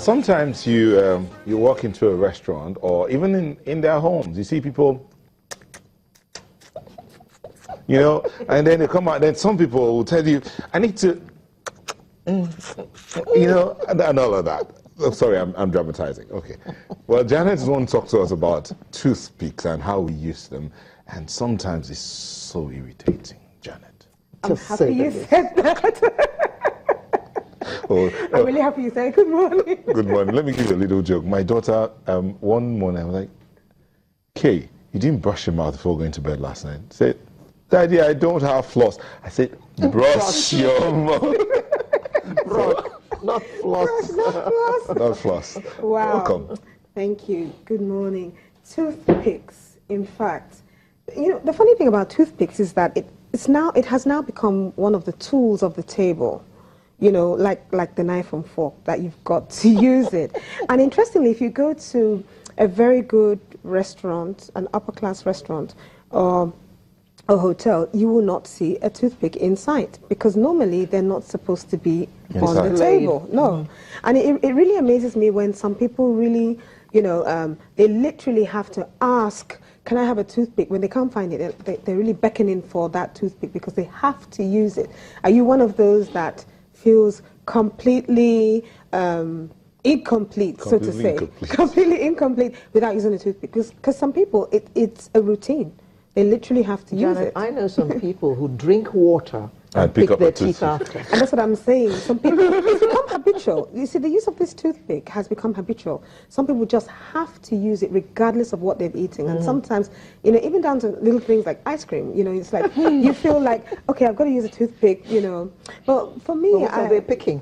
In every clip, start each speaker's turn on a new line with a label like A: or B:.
A: Sometimes you walk into a restaurant or even in their homes, you see people, you know, and then they come out, then some people will tell you, I need to, you know, and all of that. Oh, sorry, I'm dramatizing. Okay. Well, Janet is going to talk to us about toothpicks and how we use them, and sometimes it's so irritating, Janet.
B: I'm happy you said that. I'm really happy you said good morning.
A: Good morning. Let me give you a little joke. My daughter, one morning, I was like, Kay, you didn't brush your mouth before going to bed last night. She said, Daddy, I don't have floss. I said, brush your mouth.
C: Brush, not floss.
A: Not floss.
B: Wow.
A: Welcome.
B: Thank you. Good morning. Toothpicks, in fact, you know, the funny thing about toothpicks is that it has now become one of the tools of the table. You know, like the knife and fork, that you've got to use it. And interestingly, if you go to a very good restaurant, an upper class restaurant, or a hotel, you will not see a toothpick in sight, because normally they're not supposed to be on the table. No. And it really amazes me when some people really, you know, they literally have to ask, can I have a toothpick? When they can't find it, they're really beckoning for that toothpick because they have to use it. Are you one of those that feels completely incomplete, so to say? Completely incomplete without using a toothpick? Because some people, it's a routine. They literally have to use it.
C: I know some people who drink water and pick their teeth after.
B: And that's what I'm saying. Some people, it's become habitual. You see, the use of this toothpick has become habitual. Some people just have to use it regardless of what they're eating. And sometimes, you know, even down to little things like ice cream, you know, it's like, you feel like, okay, I've got to use a toothpick, you know. But for me,
C: what are they picking?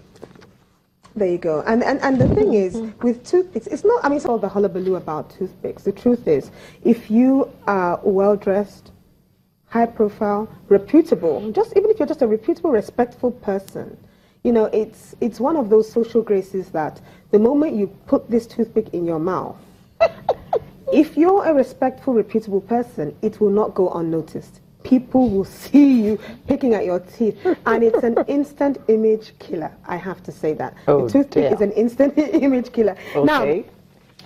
B: There you go. And the thing is, with toothpicks, it's not, I mean, it's all the hullabaloo about toothpicks. The truth is, if you are well-dressed, high profile, reputable, even if you're just a reputable, respectful person, you know, it's one of those social graces that the moment you put this toothpick in your mouth, if you're a respectful, reputable person, it will not go unnoticed. People will see you picking at your teeth, and it's an instant image killer. I have to say that.
C: Oh,
B: the toothpick is an instant image killer.
C: Okay.
B: Now,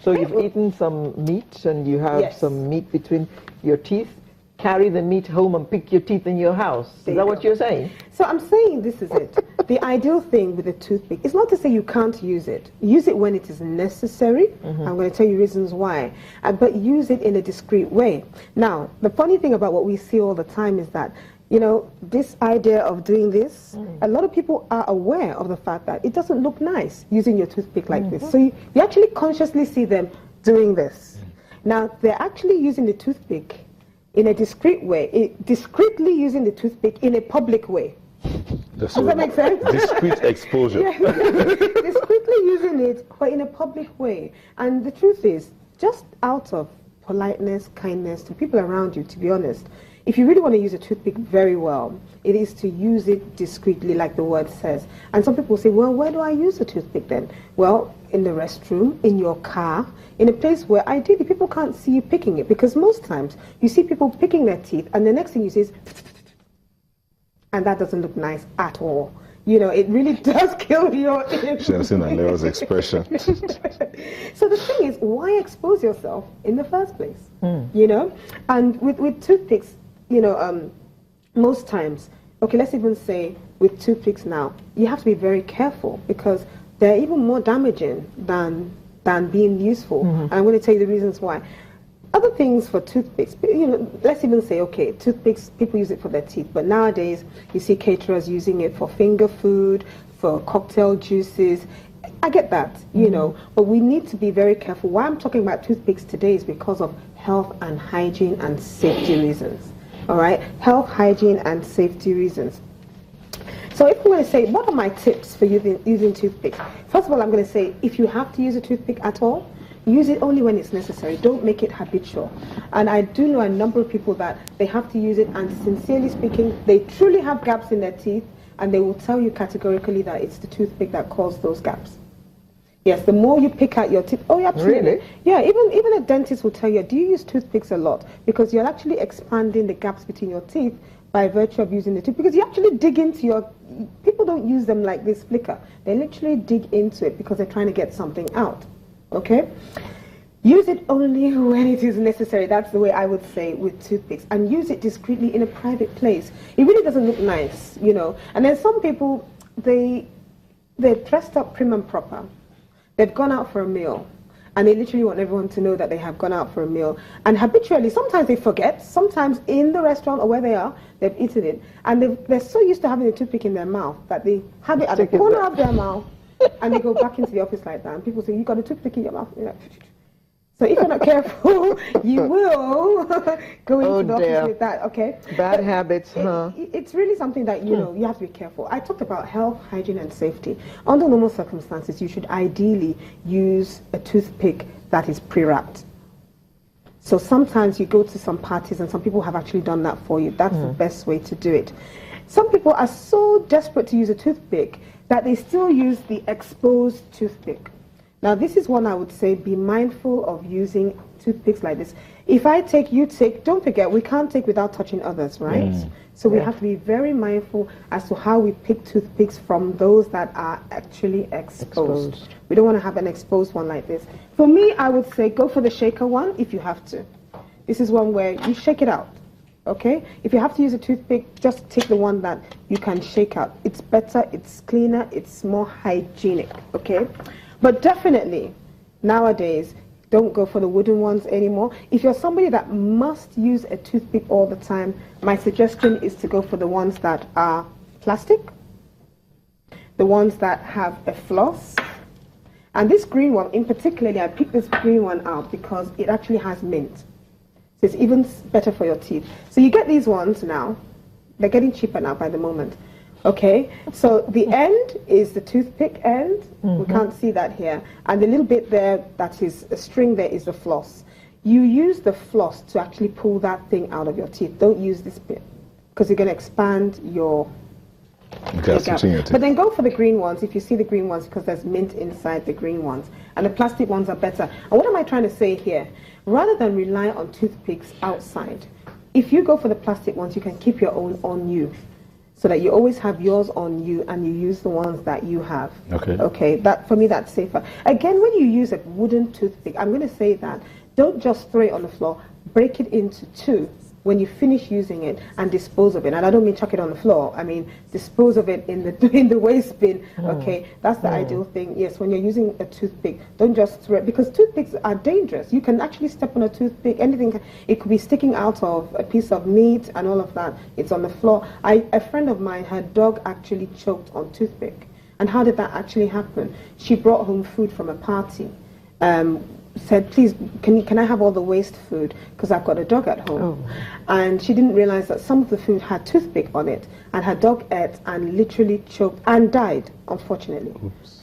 C: so you've eaten some meat and you have some meat between your teeth. Carry the meat home and pick your teeth in your house. Is that what you're saying?
B: So I'm saying this is it. The ideal thing with a toothpick is not to say you can't use it. Use it when it is necessary. I'm going to tell you reasons why. But use it in a discreet way. Now, the funny thing about what we see all the time is that, you know, this idea of doing this, a lot of people are aware of the fact that it doesn't look nice using your toothpick like this. So you actually consciously see them doing this. Now, they're actually using the toothpick in a discreet way, discreetly using the toothpick in a public way. Does that make sense?
A: Discreet exposure.
B: Yeah. Discreetly using it, but in a public way. And the truth is, just out of politeness, kindness to people around you, to be honest, if you really want to use a toothpick very well, it is to use it discreetly, like the word says. And some people say, well, where do I use a toothpick then? Well, in the restroom, in your car, in a place where ideally people can't see you picking it, because most times you see people picking their teeth and the next thing you see is, and that doesn't look nice at all. You know, it really does kill your image.
A: She has seen Aleo's expression.
B: So the thing is, why expose yourself in the first place? You know? And with toothpicks, you know, most times, okay, let's even say with toothpicks now, you have to be very careful because they're even more damaging than being useful. And I'm going to tell you the reasons why. Other things for toothpicks, you know, let's even say, okay, toothpicks, people use it for their teeth, but nowadays you see caterers using it for finger food, for cocktail juices. I get that, you know, but we need to be very careful. Why I'm talking about toothpicks today is because of health and hygiene and safety reasons. All right, health, hygiene, and safety reasons. So if I'm going to say, what are my tips for using toothpicks? First of all, I'm going to say, if you have to use a toothpick at all, use it only when it's necessary. Don't make it habitual. And I do know a number of people that they have to use it, and sincerely speaking, they truly have gaps in their teeth, and they will tell you categorically that it's the toothpick that caused those gaps. Yes, the more you pick out your teeth. Oh, yeah, absolutely.
C: Really?
B: Yeah, even a dentist will tell you, do you use toothpicks a lot? Because you're actually expanding the gaps between your teeth by virtue of using the tooth. Because you actually dig into your... People people don't use them like this flicker. They literally dig into it because they're trying to get something out. Okay? Use it only when it is necessary. That's the way I would say with toothpicks. And use it discreetly in a private place. It really doesn't look nice, you know. And then some people, they're dressed up prim and proper. They've gone out for a meal. And they literally want everyone to know that they have gone out for a meal. And habitually, sometimes they forget. Sometimes in the restaurant or where they are, they've eaten it. And they're so used to having a toothpick in their mouth that they have it at the corner of their mouth. And they go back into the office like that. And people say, you got a toothpick in your mouth? You're like, so if you're not careful, you will go into the office with that, okay?
C: Bad habits, huh?
B: It's really something that, you know, you have to be careful. I talked about health, hygiene, and safety. Under normal circumstances, you should ideally use a toothpick that is pre-wrapped. So sometimes you go to some parties and some people have actually done that for you. That's the best way to do it. Some people are so desperate to use a toothpick that they still use the exposed toothpick. Now, this is one I would say, be mindful of using toothpicks like this. If I take, you take, don't forget, we can't take without touching others, right? So we have to be very mindful as to how we pick toothpicks from those that are actually exposed. We don't want to have an exposed one like this. For me, I would say go for the shaker one if you have to. This is one where you shake it out, okay? If you have to use a toothpick, just take the one that you can shake out. It's better, it's cleaner, it's more hygienic, okay? But definitely, nowadays, don't go for the wooden ones anymore. If you're somebody that must use a toothpick all the time, my suggestion is to go for the ones that are plastic, the ones that have a floss. And this green one, in particular, I picked this green one out because it actually has mint. So it's even better for your teeth. So you get these ones now. They're getting cheaper now by the moment. Okay, so the end is the toothpick end. We can't see that here. And the little bit there that is a string there is the floss. You use the floss to actually pull that thing out of your teeth. Don't use this bit because you're going to expand your gap. But then go for the green ones if you see the green ones because there's mint inside the green ones. And the plastic ones are better. And what am I trying to say here? Rather than rely on toothpicks outside, if you go for the plastic ones, you can keep your own on you. So that you always have yours on you and you use the ones that you have. Okay. Okay, that, for me, that's safer. Again, when you use a wooden toothpick, I'm going to say that don't just throw it on the floor. Break it into two when you finish using it and dispose of it. And I don't mean chuck it on the floor. I mean dispose of it in the waste bin. Okay, that's the ideal thing. Yes, when you're using a toothpick, don't just throw it because toothpicks are dangerous. You can actually step on a toothpick. Anything, it could be sticking out of a piece of meat and all of that. It's on the floor. A friend of mine, her dog actually choked on toothpick. And how did that actually happen? She brought home food from a party. Said, please, can I have all the waste food because I've got a dog at home. And she didn't realize that some of the food had toothpick on it, and her dog ate and literally choked and died, unfortunately.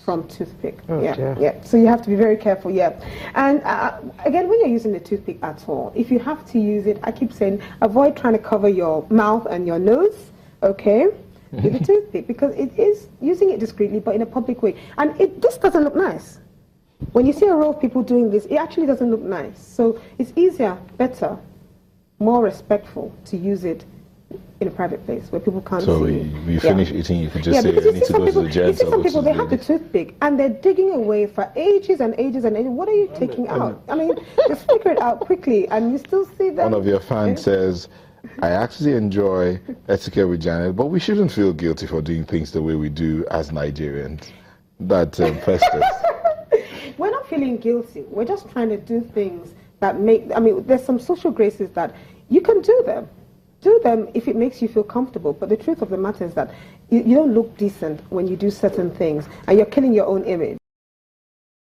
B: From toothpick. Yeah. So you have to be very careful. And again, when you're using the toothpick at all, if you have to use it, I keep saying avoid trying to cover your mouth and your nose, okay, with the toothpick, because it is using it discreetly but in a public way, and this doesn't look nice. When you see a row of people doing this, it actually doesn't look nice. So it's easier, better, more respectful to use it in a private place where people can't see.
A: So you finish eating, you can just say, I need to go to the gents.
B: You see some people, they have the toothpick and they're digging away for ages and ages and ages. What are you taking out? I mean, just figure it out quickly and you still see them.
A: One of your fans says, I actually enjoy Etiquette with Janet, but we shouldn't feel guilty for doing things the way we do as Nigerians. That festers.
B: We're not feeling guilty. We're just trying to do things that make, I mean, there's some social graces that you can do them. Do them if it makes you feel comfortable. But the truth of the matter is that you don't look decent when you do certain things and you're killing your own image.